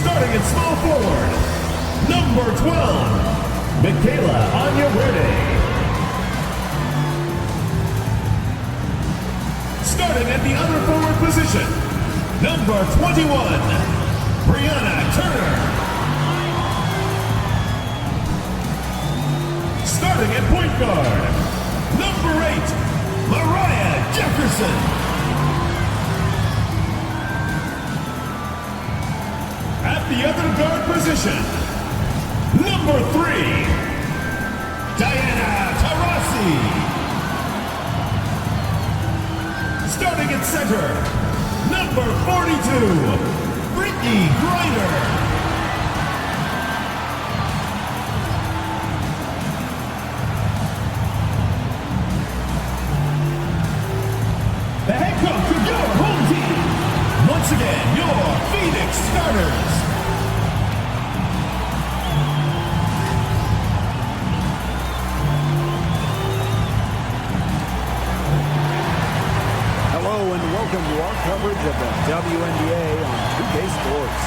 Starting at small forward, number 12, Michaela Onyeruede. Starting at the other forward position, number 21, Brianna Turner. Starting at point guard, number 8, Mariah Jefferson. At the other guard position, number 3, Diana Taurasi. Starting at center, number 42, Brittany Griner. The head coach of your home team, once again, your Phoenix Starters. Welcome to our coverage of the WNBA on 2K Sports.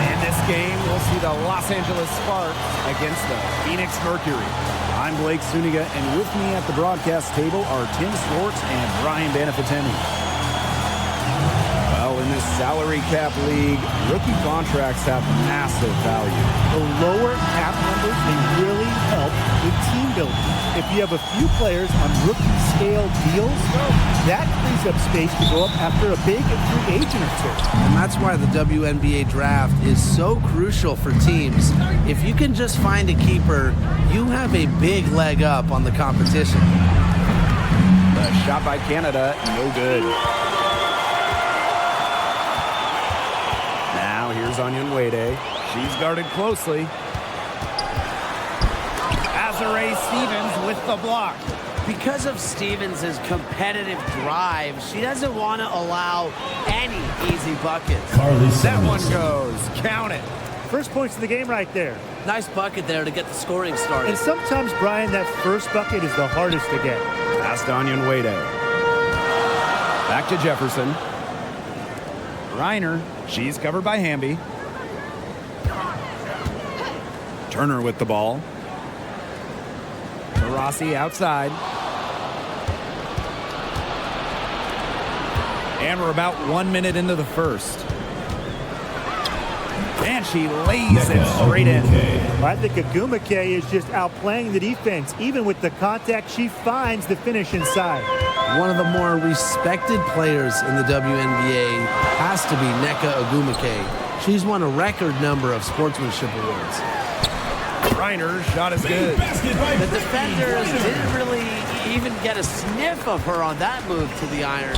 In this game, we'll see the Los Angeles Sparks against the Phoenix Mercury. I'm Blake Suniga, and with me at the broadcast table are Tim Swartz and Brian Banafitemi. Well, in this salary cap league, rookie contracts have massive value. The lower cap numbers, they really help with team building. If you have a few players on rookie scale deals, that frees up space to go up after a big free agent or two. And that's why the WNBA draft is so crucial for teams. If you can just find a keeper, you have a big leg up on the competition. The shot by Canada, no good. Now here's Onyeruede. She's guarded closely. Azurá Stevens with the block. Because of Stevens' competitive drive, she doesn't want to allow any easy buckets. That one goes. Count it. First points of the game right there. Nice bucket there to get the scoring started. And sometimes, Brian, that first bucket is the hardest to get. Past Onyeruede. Back to Jefferson. Reiner, she's covered by Hamby. Turner with the ball. Rossi outside. And we're about 1 minute into the first. And she lays it straight in. Well, I think Agumake is just outplaying the defense. Even with the contact, she finds the finish inside. One of the more respected players in the WNBA has to be Nneka Ogwumike. She's won a record number of sportsmanship awards. Reiner's shot is good. The defenders didn't really even get a sniff of her on that move to the iron.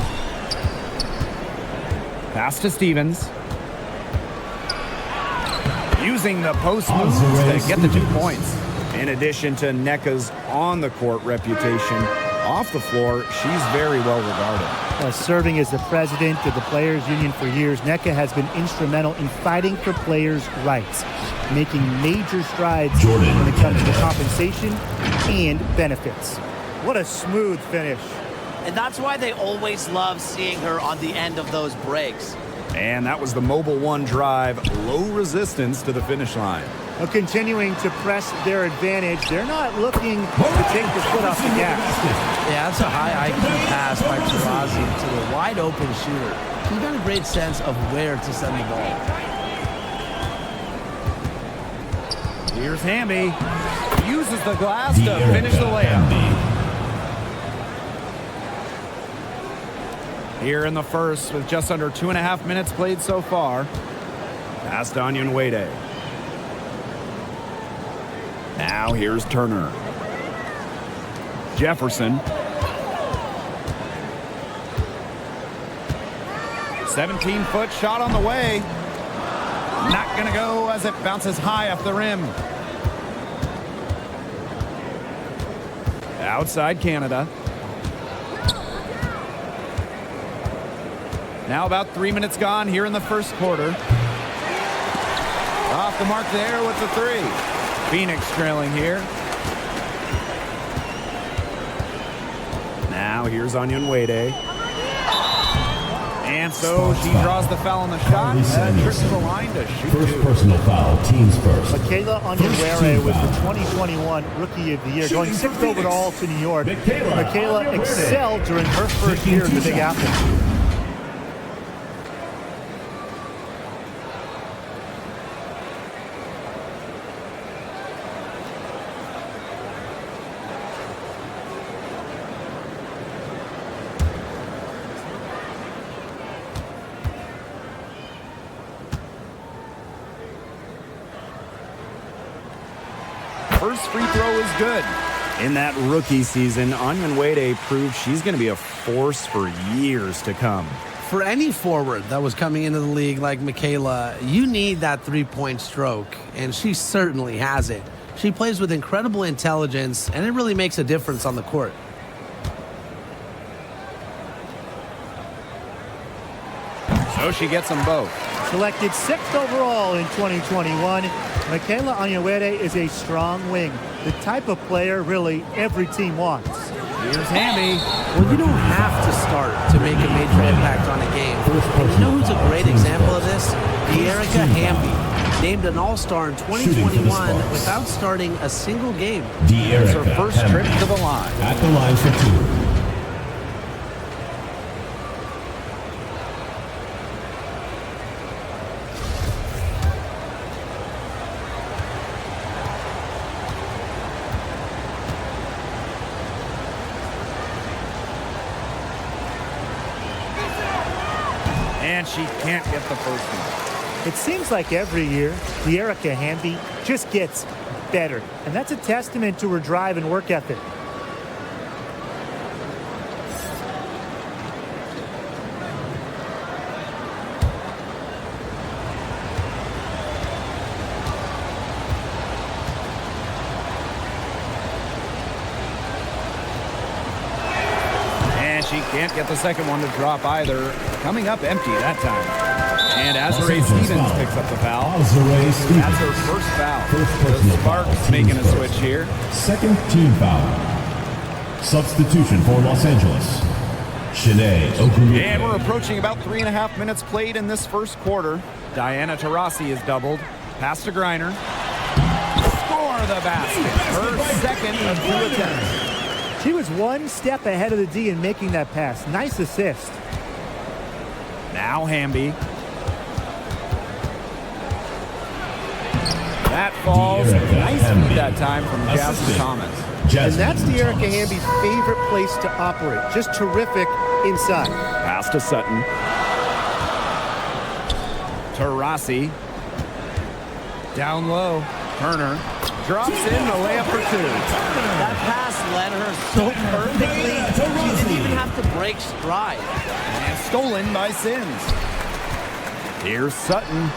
Pass to Stevens. Using the post moves to get the 2 points. In addition to Nneka's on-the-court reputation, off the floor, she's very well regarded. Serving as the president of the Players Union for years, Nneka has been instrumental in fighting for players' rights, making major strides when it comes to compensation and benefits. What a smooth finish. And that's why they always love seeing her on the end of those breaks. And that was the Mobile One drive, low resistance to the finish line. Well, continuing to press their advantage, they're not looking to take the foot off the gas. Yeah, that's a high IQ pass by Taurasi to the wide open shooter. She's got a great sense of where to send the ball. Here's Hamby. Uses the glass to finish the layup. Here in the first with just under 2.5 minutes played so far. Past Onyeruede. Now here's Turner. Jefferson. 17-foot shot on the way. Not going to go as it bounces high off the rim. Outside Canada. Now about 3 minutes gone here in the first quarter. Off the mark there with the three. Phoenix trailing here. Now here's Onyeruede. And so she draws the foul on the shot and trips to the line to shoot First two. personal foul, teams first. Michaela Onyenwere was the 2021 Rookie of the Year, going 6th overall to New York. Michaela excelled during her first year in the Big Apple. First free throw is good. In that rookie season, Onyenwere proved she's going to be a force for years to come. For any forward that was coming into the league like Michaela, you need that three-point stroke, and she certainly has it. She plays with incredible intelligence, and it really makes a difference on the court. So she gets them both. Selected 6th overall in 2021, Michaela Onyenwere is a strong wing, the type of player really every team wants. Here's Hamby. Well, you don't have to start to make a major impact on a game. And you know who's a great example of this? Erica Hamby, named an All-Star in 2021 without starting a single game. It's her first trip to the line. At the line for two. And she can't get the first one. It seems like every year, the Erica Hamby just gets better. And that's a testament to her drive and work ethic. And she can't get the second one to drop either. Coming up empty that time. And Azurá Stevens picks up the foul. That's her first foul. The Sparks making a switch here. Second team foul. Substitution for Los Angeles. Shanae Ogumike. And we're approaching about 3.5 minutes played in this first quarter. Diana Taurasi is doubled. Pass to Griner. Score the basket. Her second of 2 attempts. She was one step ahead of the D in making that pass. Nice assist. Now Hamby. That falls. Nice feed that time from Jasmine Thomas. And that's the Erica Hamby's favorite place to operate. Just terrific inside. Pass to Sutton. Taurasi. Down low. Turner drops in the layup for two. That pass led her so perfectly, she didn't even have to break stride. And stolen by Sims. Here's Sutton.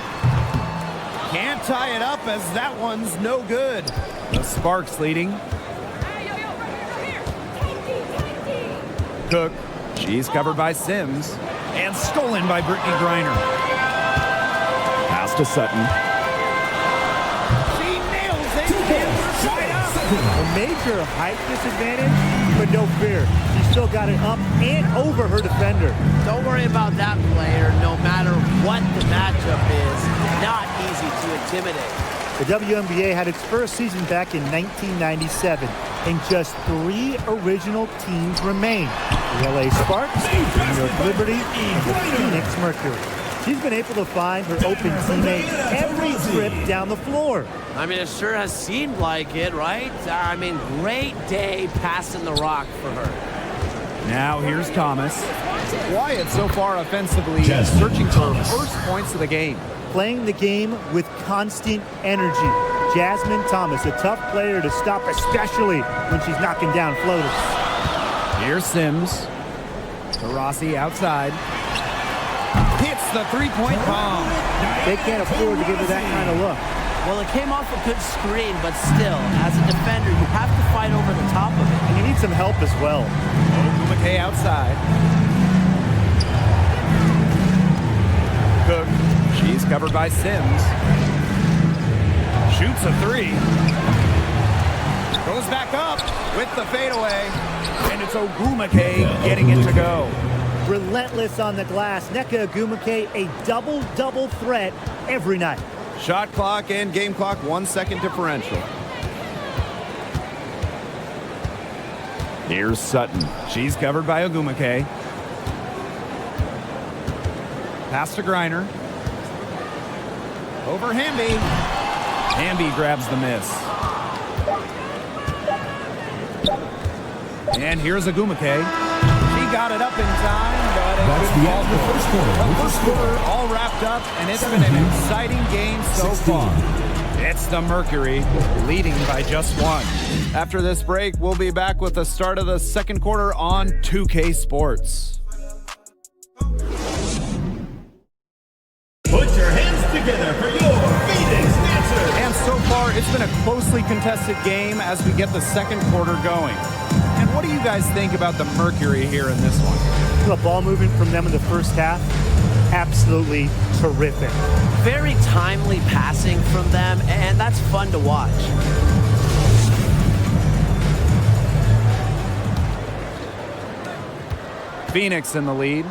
Can't tie it up as that one's no good. The Sparks leading. Cook. She's covered by Sims. And stolen by Brittany Griner. Pass to Sutton. She nails it. Right up. A major height disadvantage, but no fear. She still got it up and over her defender. Don't worry about that player, no matter what the matchup is. Not easy to intimidate. The WNBA had its first season back in 1997, and just 3 original teams remain. The LA Sparks, the New York Liberty, and the Phoenix Mercury. She's been able to find her open teammate every trip down the floor. I mean, it sure has seemed like it, right? I mean, great day passing the rock for her. Now here's Thomas. Quiet so far offensively, searching for her first points of the game. Playing the game with constant energy. Jasmine Thomas, a tough player to stop, especially when she's knocking down floaters. Here's Sims. Taurasi outside. Hits the three-point bomb. They can't afford to give her that kind of look. Well, it came off a good screen, but still, as a defender, you have to fight over the top of it. And you need some help as well. McKay outside. Cook. She's covered by Sims. Shoots a three. Goes back up with the fadeaway. And it's Ogumike getting it to go. Relentless on the glass. Nneka Ogwumike, a double-double threat every night. Shot clock and game clock 1 second differential. Here's Sutton. She's covered by Ogwumike. Pass to Griner. Over Hamby. Hamby grabs the miss. And here's Ogwumike. She got it up in time, but it That's the end of the first quarter. The first quarter all wrapped up, and it's been an exciting game so far. It's the Mercury leading by just one. After this break, we'll be back with the start of the second quarter on 2K Sports. Put your hands together for your Phoenix Dancers. And so far, it's been a closely contested game as we get the second quarter going. And what do you guys think about the Mercury here in this one? The ball movement from them in the first half, absolutely terrific. Very timely passing from them, and that's fun to watch. Phoenix in the lead.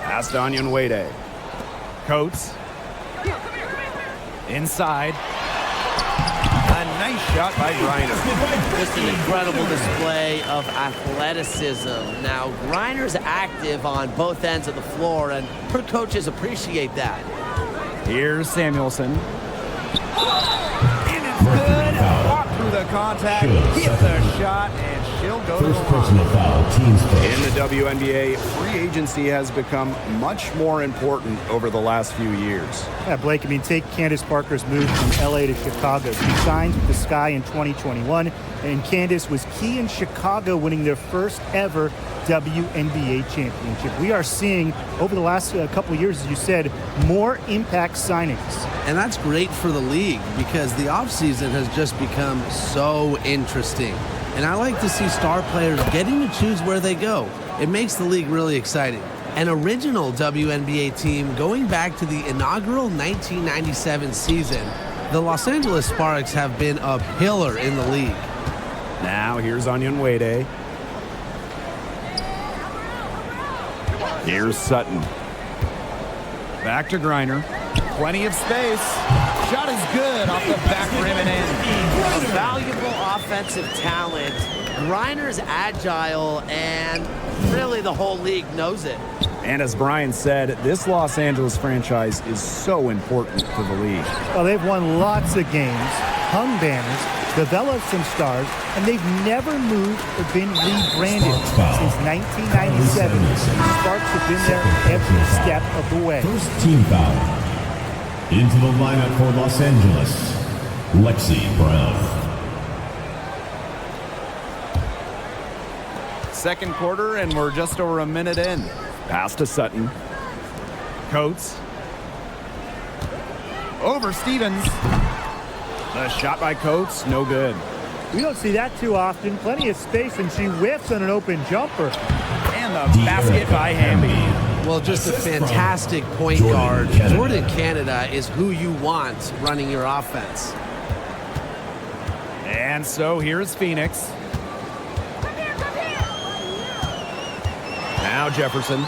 Pass to Onyenwere. Coates. Inside. A nice shot by Griner. Just an incredible display of athleticism. Now, Griner's active on both ends of the floor, and her coaches appreciate that. Here's Samuelson. And it's good. Walk through the contact, hit the shot, and she'll go to the line. Personal foul, team's first. In the WNBA, free agency has become much more important over the last few years. Yeah, Blake, I mean, take Candace Parker's move from LA to Chicago. She signed with the Sky in 2021, and Candace was key in Chicago winning their first ever WNBA championship. We are seeing, over the last couple of years, as you said, more impact signings. And that's great for the league because the offseason has just become so interesting. And I like to see star players getting to choose where they go. It makes the league really exciting. An original WNBA team going back to the inaugural 1997 season, the Los Angeles Sparks have been a pillar in the league. Now here's Onyenwere. Here's Sutton. Back to Griner. Plenty of space. Shot is good off the back rim and in. A valuable offensive talent. Griner's agile, and really the whole league knows it. And as Brian said, this Los Angeles franchise is so important to the league. Well, they've won lots of games, hung banners, developed some stars, and they've never moved or been rebranded since 1997. The Sparks have been there every step of the way. First team foul. Into the lineup for Los Angeles, Lexi Brown. Second quarter, and we're just over a minute in. Pass to Sutton. Coates. Over Stevens. The shot by Coates, no good. We don't see that too often. Plenty of space, and she whiffs on an open jumper. And the basket by Hamby. Well, just a fantastic point guard. Jordan Canada is who you want running your offense. And so here's Phoenix. Now Jefferson.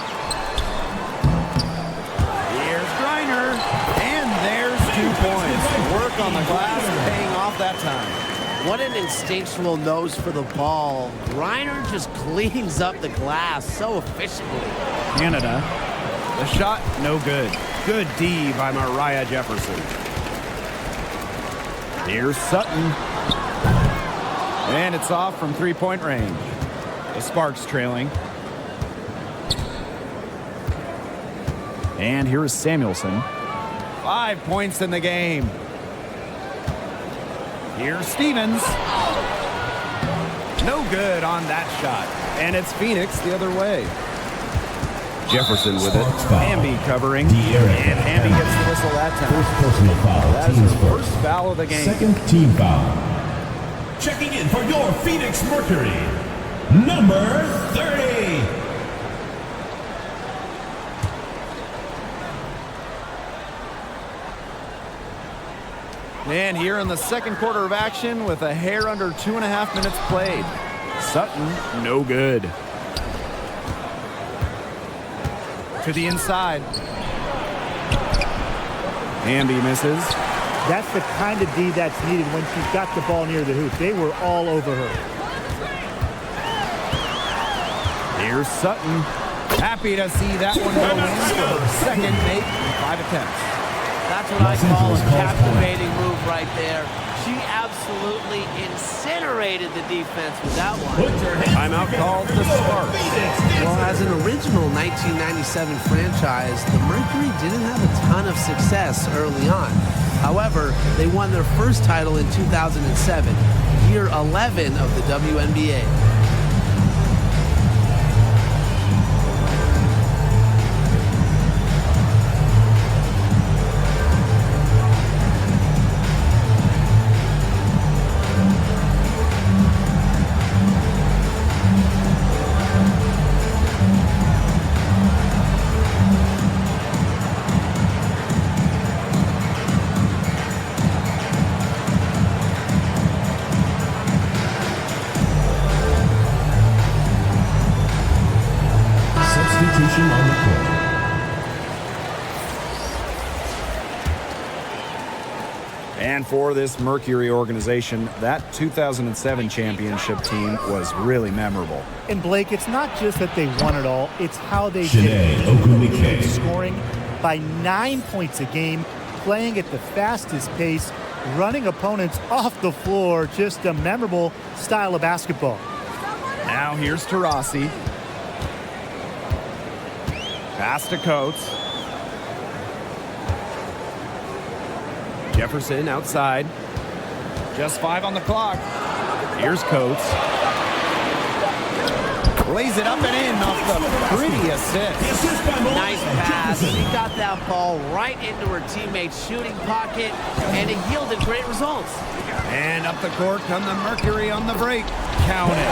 Here's Griner. And there's 2 points. Work on the glass paying off that time. What an instinctual nose for the ball. Griner just cleans up the glass so efficiently. Canada. The shot, no good. Good D by Mariah Jefferson. Here's Sutton. And it's off from three-point range. The Sparks trailing. And here's Samuelson. 5 points in the game. Here's Stevens. No good on that shot. And it's Phoenix the other way. Jefferson with it. Hamby covering. And Hamby gets the whistle that time. First personal foul, That is team's her first foul of the game. Second team foul. Checking in for your Phoenix Mercury, number 30. And here in the second quarter of action with a hair under 2.5 minutes played. Sutton, no good. To the inside. Hamby misses. That's the kind of D that's needed when she's got the ball near the hoop. They were all over her. Here's Sutton. Happy to see that one go in for her second make in 5 attempts. That's what I call a captivating move right there. She absolutely incinerated the defense with that one. Timeout called the Sparks. Well, as an original 1997 franchise, the Mercury didn't have a ton of success early on. However, they won their first title in 2007, year 11 of the WNBA. Substitution on the court. And for this Mercury organization, that 2007 championship team was really memorable. And Blake, it's not just that they won it all, it's how they Shanae did it. Ogumike. Scoring by 9 points a game, playing at the fastest pace, running opponents off the floor, just a memorable style of basketball. Now here's Taurasi. Pass to Coates. Jefferson outside. Just 5 on the clock. Here's Coates. Lays it up and in off the pretty assist. Nice pass. She got that ball right into her teammate's shooting pocket, and it yielded great results. And up the court come the Mercury on the break. Count it.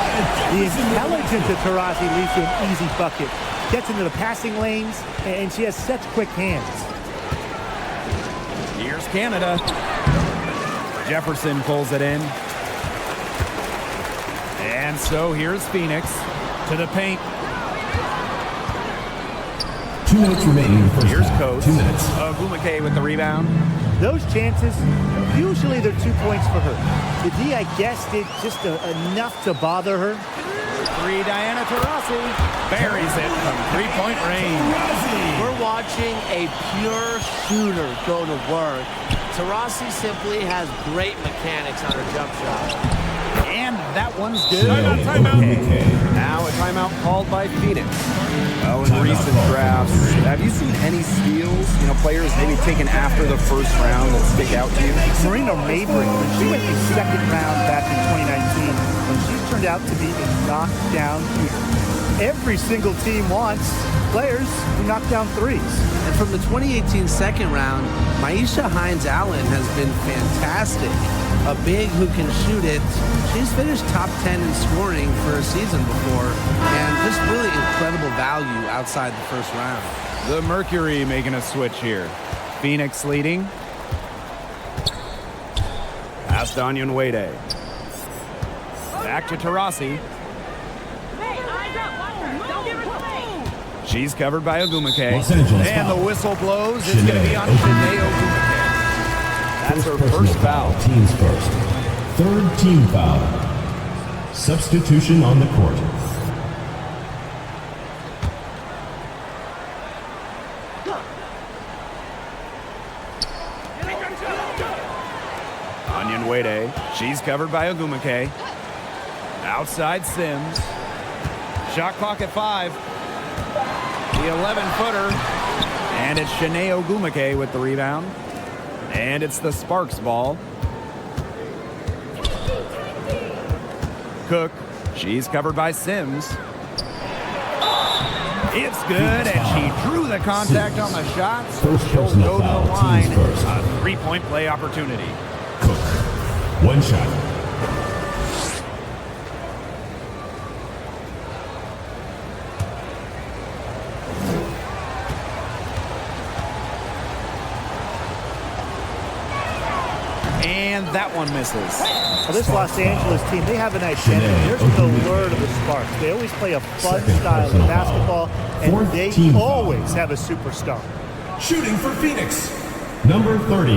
The intelligence of Taurasi leads to an easy bucket. Gets into the passing lanes, and she has such quick hands. Here's Canada. Jefferson pulls it in. And so here's Phoenix to the paint. 2 minutes remaining in the first Here's half. Coates. 2 minutes. Ogumike with the rebound. Those chances, usually they're 2 points for her. The D, I guess, did just enough to bother her. 3, Diana Taurasi buries it from 3-point range. We're watching a pure shooter go to work. Taurasi simply has great mechanics on her jump shot. And that one's good. Timeout. Now a timeout called by Phoenix. Well, in recent drafts, have you seen any steals, players maybe taken after the first round that stick out to you? Marina Mabry, when she went in second round back in 2019, and she's turned out to be a knockdown shooter. Every single team wants players who knock down threes. And from the 2018 second round, Maisha Hines-Allen has been fantastic. A big who can shoot it. She's finished top 10 in scoring for a season before, and just really incredible value outside the first round. The Mercury making a switch here. Phoenix leading. Pass to Onyenwere. Back to Taurasi. She's covered by Ogumike. Los Angeles And the foul. whistle blows. It's going to be on Shanae Ogumike. That's her first foul. Teams first. Third team foul. Substitution on the court. Onyenwere. She's covered by Ogumike. Outside Sims. Shot clock at 5. The 11-footer. And it's Shanae Ogumike with the rebound. And it's the Sparks ball. Cook. She's covered by Sims. It's good, and she drew the contact on the shot, so First she'll personal go to foul, the line. teams first. A 3-point play opportunity. Cook. 1 shot. And that one misses. Well, this Los Angeles team, they have an identity. There's the word of the Sparks. They always play a fun style of basketball, and they always have a superstar. Shooting for Phoenix, number 30.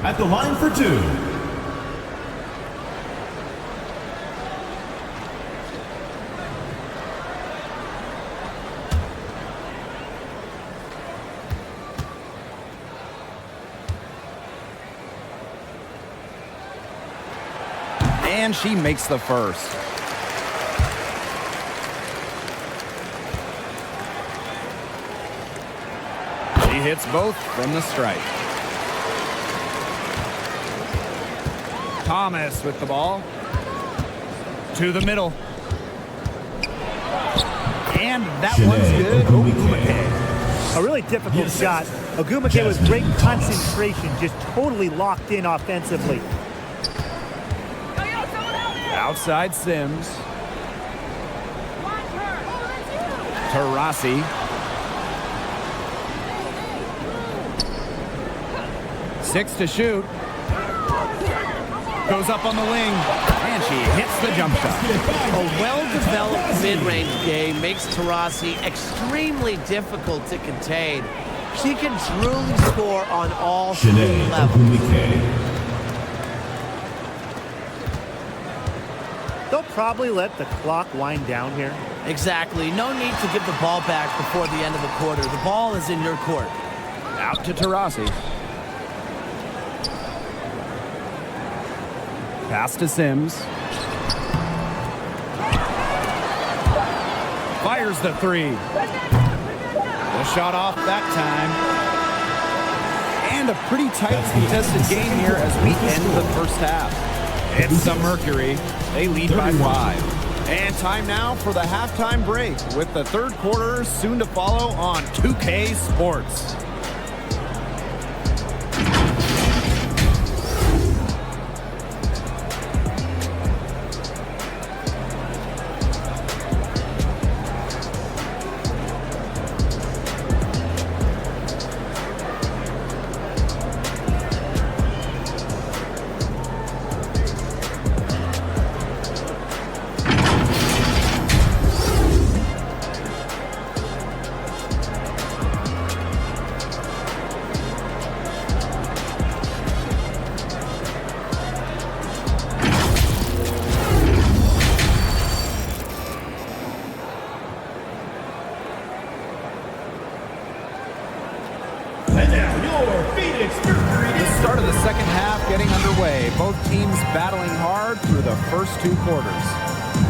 At the line for two. And she makes the first. She hits both from the stripe. Thomas with the ball. To the middle. And that one's good. A really difficult shot. Ogumake with great concentration, just totally locked in offensively. Outside Sims. Taurasi. 6 to shoot. Goes up on the wing. And she hits the jump shot. A well-developed mid-range game makes Taurasi extremely difficult to contain. She can truly score on all three levels. They'll probably let the clock wind down here. Exactly. No need to give the ball back before the end of the quarter. The ball is in your court. Out to Taurasi. Pass to Sims. Fires the three. The shot off that time. And a pretty tight contested game here as we end the first half. It's the Mercury. They lead by 5. And time now for the halftime break with the third quarter soon to follow on 2K Sports. And now your Phoenix Mercury. The start of the second half getting underway. Both teams battling hard through the first 2 quarters.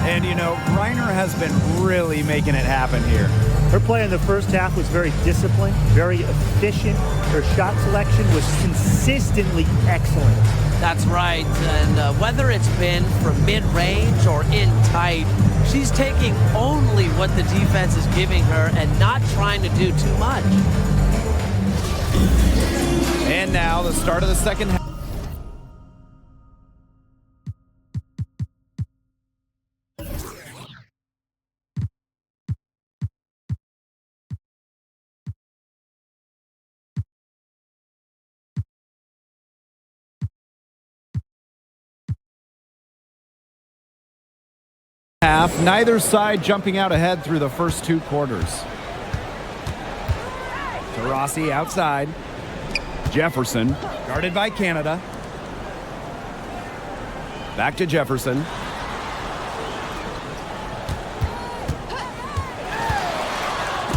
And, you know, Reiner has been really making it happen here. Her play in the first half was very disciplined, very efficient. Her shot selection was consistently excellent. That's right. And whether it's been from mid-range or in tight, she's taking only what the defense is giving her and not trying to do too much. And now the start of the second half. Neither side jumping out ahead through the first 2 quarters. Taurasi outside. Jefferson, guarded by Canada. Back to Jefferson.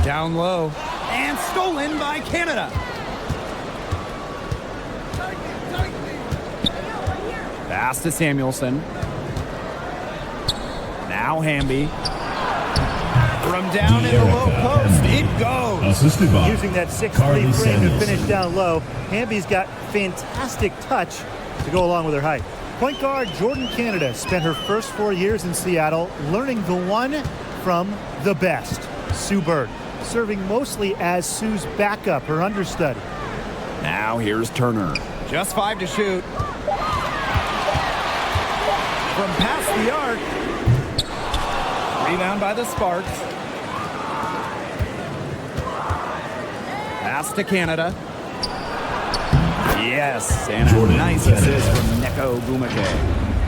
Down low. And stolen by Canada. Pass to Samuelson. Now Hamby. From down in the low post, it goes. Assisted by Using that 6'3" frame to finish down low, Hamby's got fantastic touch to go along with her height. Point guard Jordan Canada spent her first 4 years in Seattle learning the one from the best, Sue Bird, serving mostly as Sue's backup, her understudy. Now here's Turner. Just 5 to shoot. From past the arc. Rebound by the Sparks. Pass to Canada. Yes, and a nice assist from Neko Gumake.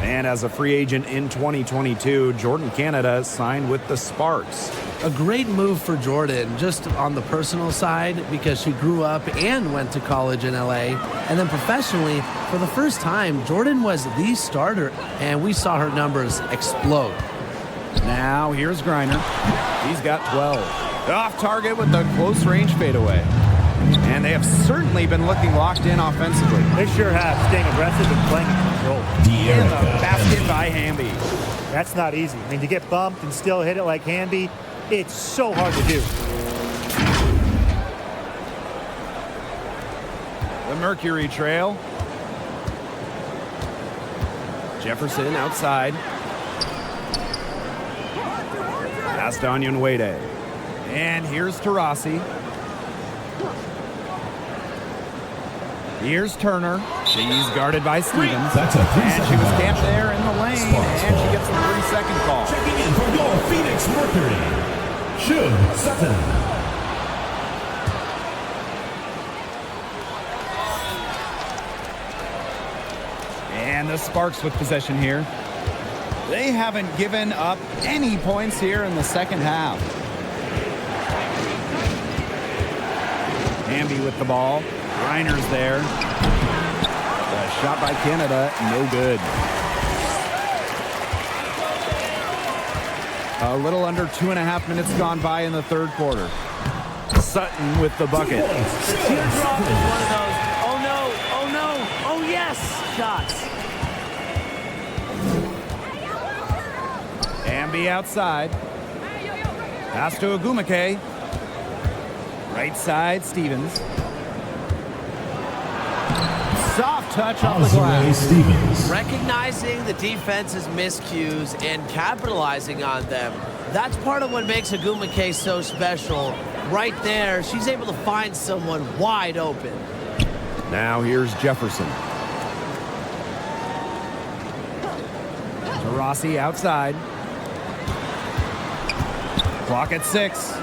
And as a free agent in 2022, Jordan Canada signed with the Sparks. A great move for Jordan, just on the personal side, because she grew up and went to college in LA. And then professionally, for the first time, Jordan was the starter, and we saw her numbers explode. Now here's Griner. He's got 12. Off target with the close range fadeaway. And they have certainly been looking locked in offensively. They sure have, staying aggressive and playing in control. And the basket by Hamby. That's not easy. I mean, to get bumped and still hit it like Hamby, it's so hard to do. The Mercury trail. Jefferson outside. Pass to Onyenwere. And here's Taurasi. Here's Turner. She's guarded by Stevens. And she was camped there in the lane, and she gets a 3-second call. Checking in for your Phoenix Mercury, Shug Sutton. And the Sparks with possession here. They haven't given up any points here in the second half. Hamby with the ball. Reiner's there. The shot by Canada, no good. A little under 2.5 minutes gone by in the third quarter. Sutton with the bucket. The teardrop is one of those, oh no, oh no, oh yes, shots. Hamby outside. Pass to Agumake. Right side, Stevens. Soft touch off the glass. Recognizing the defense's miscues and capitalizing on them. That's part of what makes Agumake so special. Right there, she's able to find someone wide open. Now here's Jefferson. Taurasi outside. Clock at 6.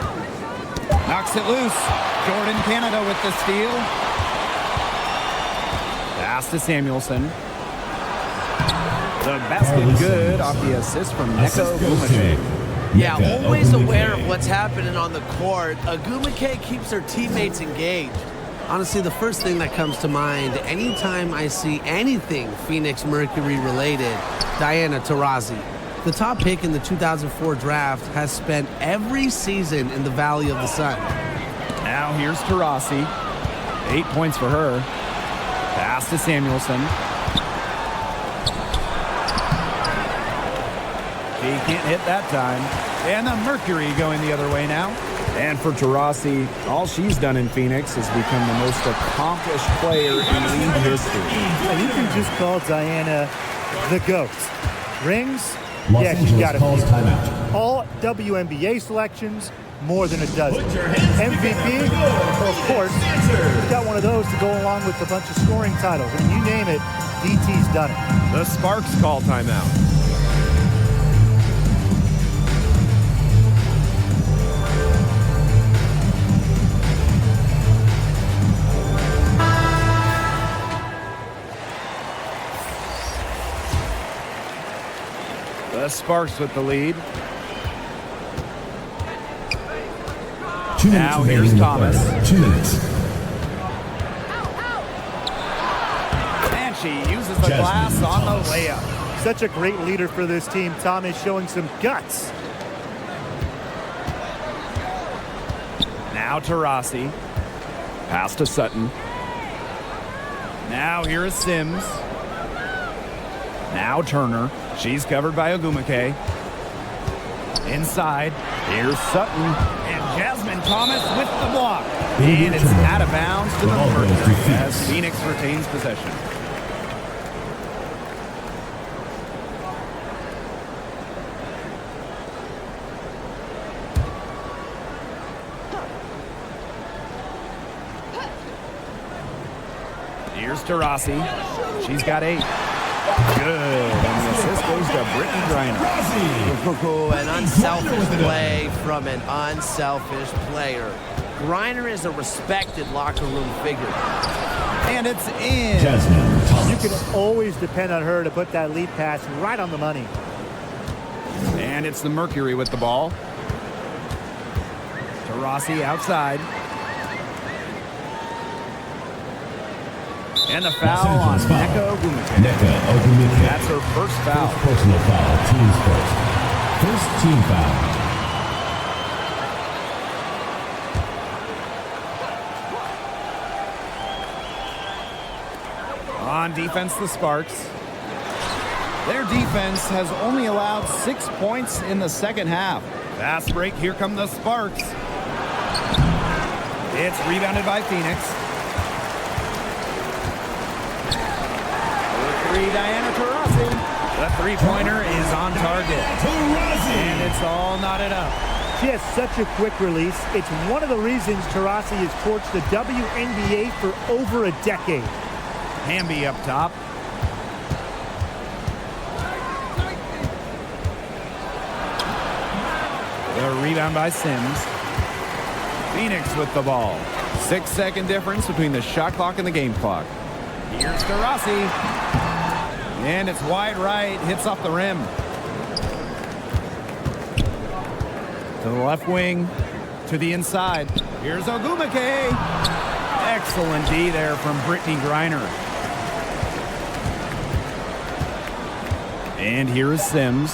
Knocks it loose. Jordan Canada with the steal. Pass to Samuelson. The basket good off the assist from Neko Gumake. Yeah, always aware of what's happening on the court. Agumake keeps her teammates engaged. Honestly, the first thing that comes to mind anytime I see anything Phoenix Mercury related, Diana Taurasi. The top pick in the 2004 draft has spent every season in the Valley of the Sun. Now here's Taurasi. 8 points for her. Pass to Samuelson. He can't hit that time. And the Mercury going the other way now. And for Taurasi, all she's done in Phoenix has become the most accomplished player in league history. You can just call Diana the GOAT. Rings? Yeah, she's got a few. All WNBA selections, more than a dozen. MVP? Well, of course, she's got one of those to go along with a bunch of scoring titles. I mean, you name it, DT's done it. The Sparks call timeout. The Sparks with the lead. Now here's Thomas. 2 minutes. And she uses the glass on the layup. Such a great leader for this team. Thomas showing some guts. Now Taurasi. Pass to Sutton. Now here is Sims. Now Turner. She's covered by Agumake. Inside. Here's Sutton. And Jasmine Thomas with the block. And it's out of bounds to the Mercury as Phoenix retains possession. Here's Taurasi. She's got 8. Good. And the assist goes to Brittany Griner. An unselfish play from an unselfish player. Griner is a respected locker room figure. And it's in. Jasmine Thomas. You can always depend on her to put that lead pass right on the money. And it's the Mercury with the ball. Taurasi outside. And the foul on Nneka Ogwumike. That's her first foul. First personal foul, team's first. First team foul. On defense, the Sparks. Their defense has only allowed 6 points in the second half. Fast break, here come the Sparks. It's rebounded by Phoenix. Diana Taurasi. The three-pointer is on target. And it's all knotted up. She has such a quick release. It's one of the reasons Taurasi has torched the WNBA for over a decade. Hamby up top. The rebound by Sims. Phoenix with the ball. 6-second difference between the shot clock and the game clock. Here's Taurasi. And it's wide right, hits off the rim. To the left wing, to the inside. Here's Ogwumike. Excellent D there from Brittany Griner. And here is Sims.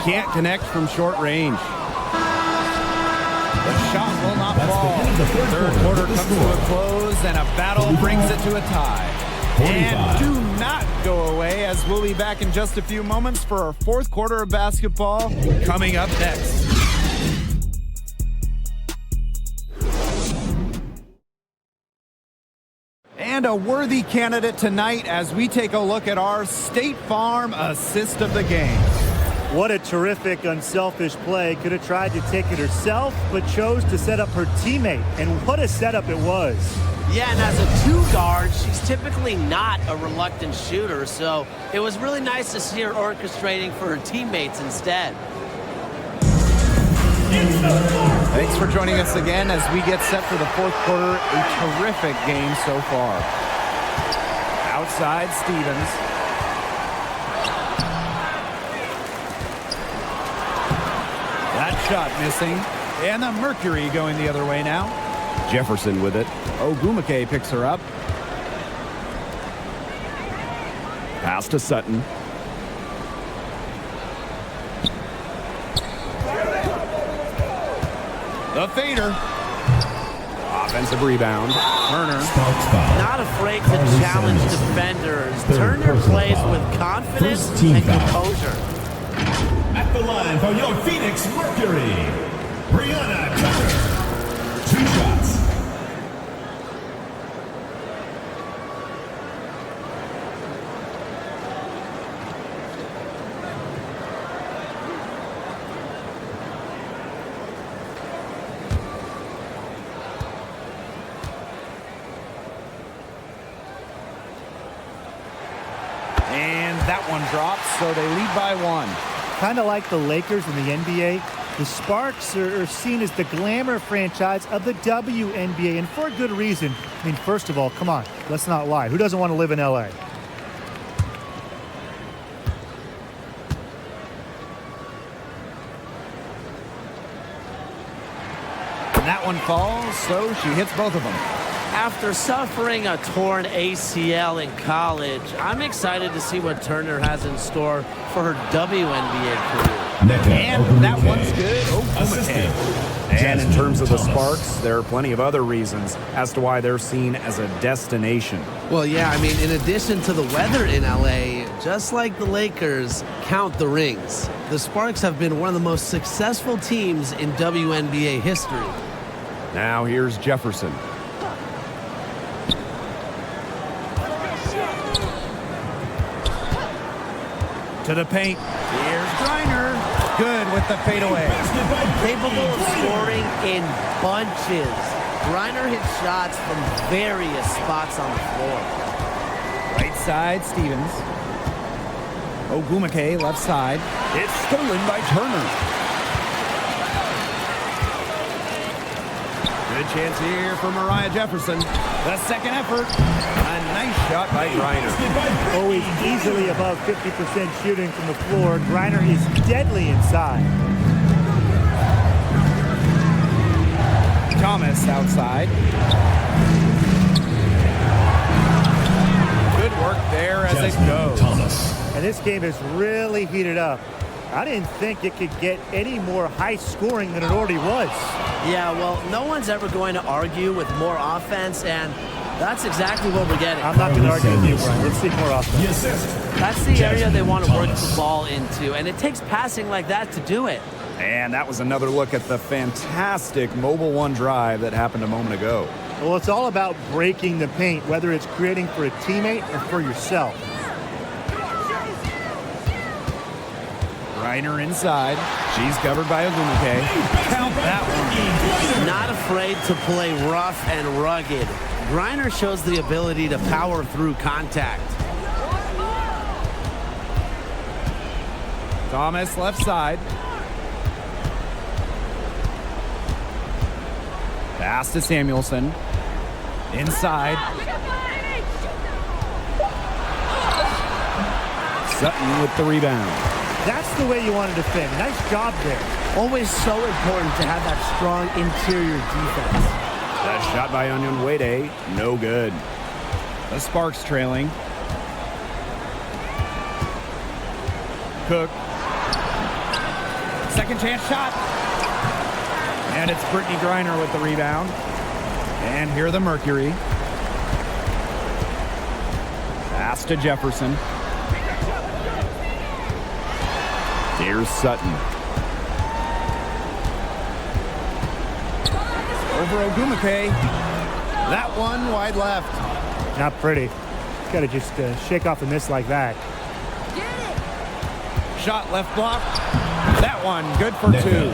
Can't connect from short range. The shot will not fall. Third quarter comes to a close, and a battle brings it to a tie. And do not go away, as we'll be back in just a few moments for our fourth quarter of basketball coming up next. And a worthy candidate tonight as we take a look at our State Farm assist of the game. What a terrific, unselfish play. Could have tried to take it herself, but chose to set up her teammate. And what a setup it was. Yeah, and as a two-guard, she's typically not a reluctant shooter, so it was really nice to see her orchestrating for her teammates instead. Thanks for joining us again as we get set for the fourth quarter. A terrific game so far. Outside, Stevens. That shot missing. And the Mercury going the other way now. Jefferson with it. Ogwumike picks her up. Pass to Sutton. The fader. Offensive rebound. Turner. Not afraid to challenge defenders. Turner plays with confidence and composure. At the line for your Phoenix Mercury, Brianna Tucker. 2 shots. And that one drops, so they lead by 1. Kind of like the Lakers in the NBA, the Sparks are seen as the glamour franchise of the WNBA, and for a good reason. I mean, first of all, come on, let's not lie. Who doesn't want to live in LA? And that one falls, so she hits both of them. After suffering a torn ACL in college, I'm excited to see what Turner has in store for her WNBA career. And that one's good. Ogwumike. And in terms of the Sparks, there are plenty of other reasons as to why they're seen as a destination. Well, yeah, I mean, in addition to the weather in LA, just like the Lakers, count the rings. The Sparks have been one of the most successful teams in WNBA history. Now here's Jefferson. To the paint. Here's Griner. Good with the fadeaway. Capable of scoring in bunches. Griner hits shots from various spots on the floor. Right side, Stevens. Ogwumike, left side. It's stolen by Turner. Good chance here for Mariah Jefferson. The second effort. A nice shot by Griner. Always easily above 50% shooting from the floor. Griner is deadly inside. Thomas outside. Good work there as it goes. And this game is really heated up. I didn't think it could get any more high scoring than it already was. Yeah, well, no one's ever going to argue with more offense, and that's exactly what we're getting. I'm not going to argue with you, Brian. Let's see more offense. That's the area they want to work the ball into, and it takes passing like that to do it. And that was another look at the fantastic Mobile One drive that happened a moment ago. Well, it's all about breaking the paint, whether it's creating for a teammate or for yourself. Griner inside. She's covered by Ogumake. Count that one. Not afraid to play rough and rugged. Griner shows the ability to power through contact. Thomas left side. Pass to Samuelson. Inside. Sutton with the rebound. That's the way you want to defend. Nice job there. Always so important to have that strong interior defense. That shot by Onion Wade, no good. The Sparks trailing. Cook. Second chance shot. And it's Brittany Griner with the rebound. And here the Mercury. Pass to Jefferson. Here's Sutton. Over Ogumake. That one wide left. Not pretty. Got to just shake off a miss like that. Shot left block. That one good for two.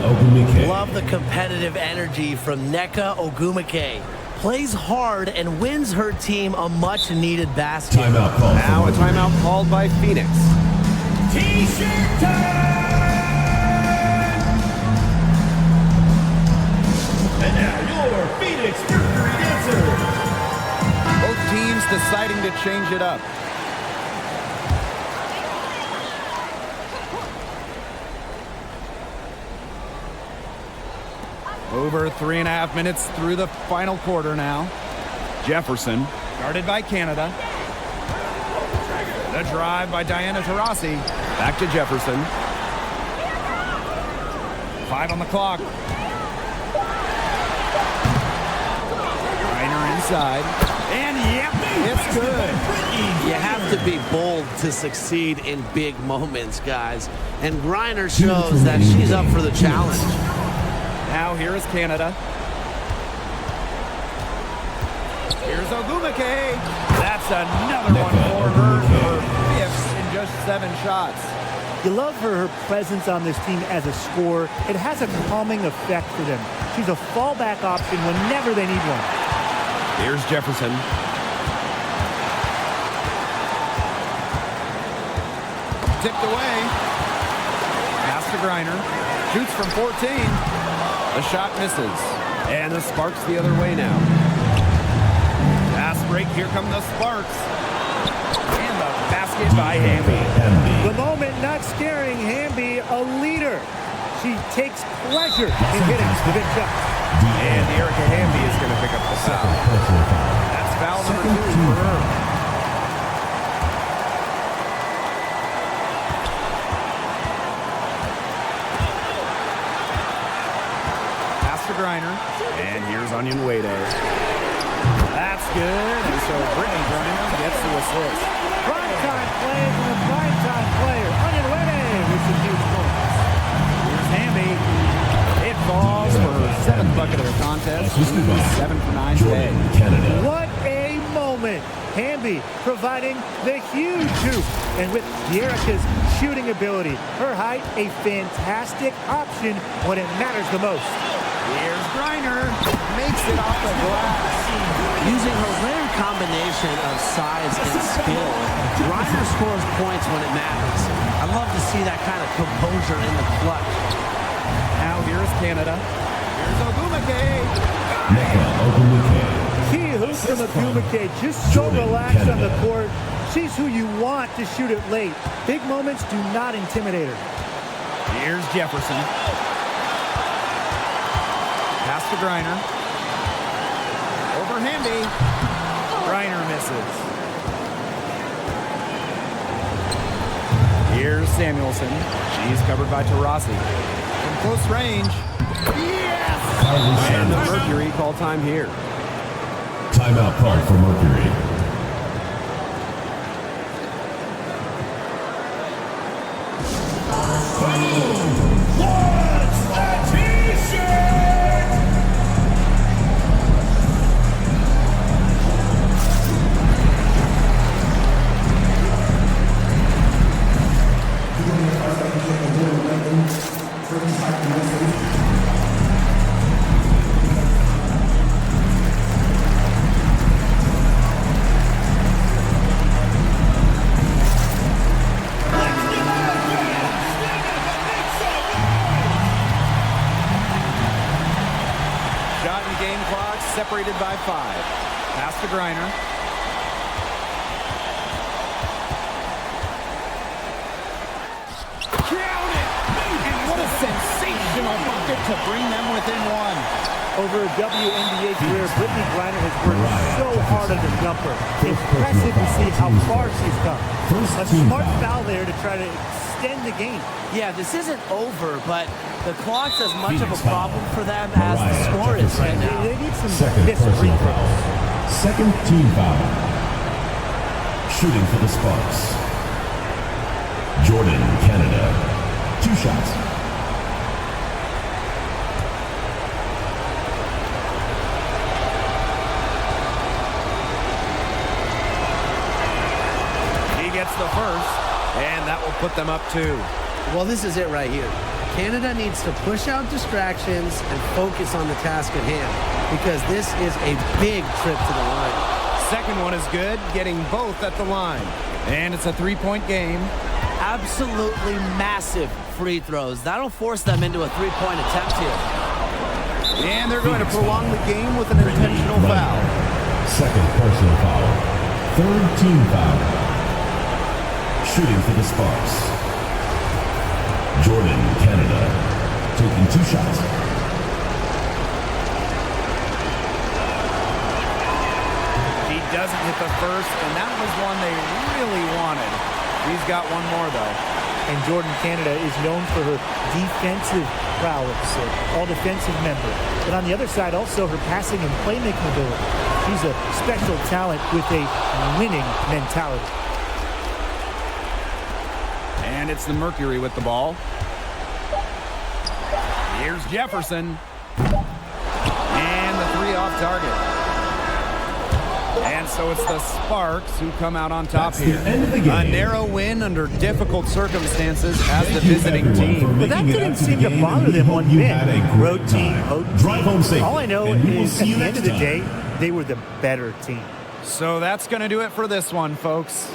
Love the competitive energy from Nneka Ogumake. Plays hard and wins her team a much-needed basket. Now a timeout called by Phoenix. T-shirt time! And now your Phoenix Mercury dancers. Both teams deciding to change it up. Over 3.5 minutes through the final quarter now. Jefferson, guarded by Canada. The drive by Diana Taurasi. Back to Jefferson. 5 on the clock. Griner inside. And yep, it's good. You have to be bold to succeed in big moments, guys. And Griner shows that she's up for the challenge. Now here is Canada. Here's Ogumake. That's another one for her. Her fifth in just 7 shots. You love her presence on this team as a scorer. It has a calming effect for them. She's a fallback option whenever they need one. Here's Jefferson. Tipped away. Pass to Griner. Shoots from 14. The shot misses. And the Sparks the other way now. Fast break. Here come the Sparks. And the basket by Hamby. The moment not scaring Hamby, a leader. She takes pleasure in hitting the big shot. And Erica Hamby is going to pick up the foul. That's foul number 2 for her. Pass to Griner. And here's Onion Wade. That's good. And so Brittany Griner gets the assist. Prime-time play from a prime-time player. Onion Wade with some huge points. Here's Hamby. It falls for her 7th bucket of the contest. She's 7 for 9 today. What a moment. Hamby providing the huge hoop. And with Erica's shooting ability, her height a fantastic option when it matters the most. Here's Griner. Makes it off the glass. Using her rare combination of size and skill, Griner scores points when it matters. I love to see that kind of composure in the clutch. Now here's Canada. Here's Ogumake. Key hoop from Agumake, just so relaxed on the court. She's who you want to shoot it late. Big moments do not intimidate her. Here's Jefferson. Pass to Griner. Over Hamby. Griner misses. Here's Samuelson. She's covered by Taurasi. From close range. Yes! And the Mercury call time here. Timeout called for Mercury. What's the t-shirt? Shot and game clock separated by 5. Pass to Griner. Count it! And what a sensational bucket to bring them within 1. Over a WNBA career, Brittany Griner has worked so hard on the jumper. Impressive to see how far she's come. A smart foul there to try to extend the game. Yeah, this isn't over, but the clock's as much of a problem for them as the score is right now. They need some Second discipline. personal foul. Second team foul. Shooting for the Sparks. Jordan, Canada. 2 shots. He gets the first, and that will put them up 2. Well, this is it right here. Canada needs to push out distractions and focus on the task at hand because this is a big trip to the line. Second one is good, getting both at the line. And it's a 3-point game. Absolutely massive free throws. That'll force them into a 3-point attempt here. And they're going to prolong the game with an intentional foul. Second personal foul. Third team foul. Shooting for the Sparks. Jordan, Canada. Taking 2 shots. He doesn't hit the first, and that was one they really wanted. He's got one more, though. And Jordan, Canada is known for her defensive prowess, all-defensive member. But on the other side, also her passing and playmaking ability. She's a special talent with a winning mentality. And it's the Mercury with the ball. Here's Jefferson. And the 3 off target. And so it's the Sparks who come out on top here. A narrow win under difficult circumstances as the visiting team. But that didn't seem to bother them one bit. Road team, Drive home safe. All I know is at the end of the day, they were the better team. So that's going to do it for this one, folks.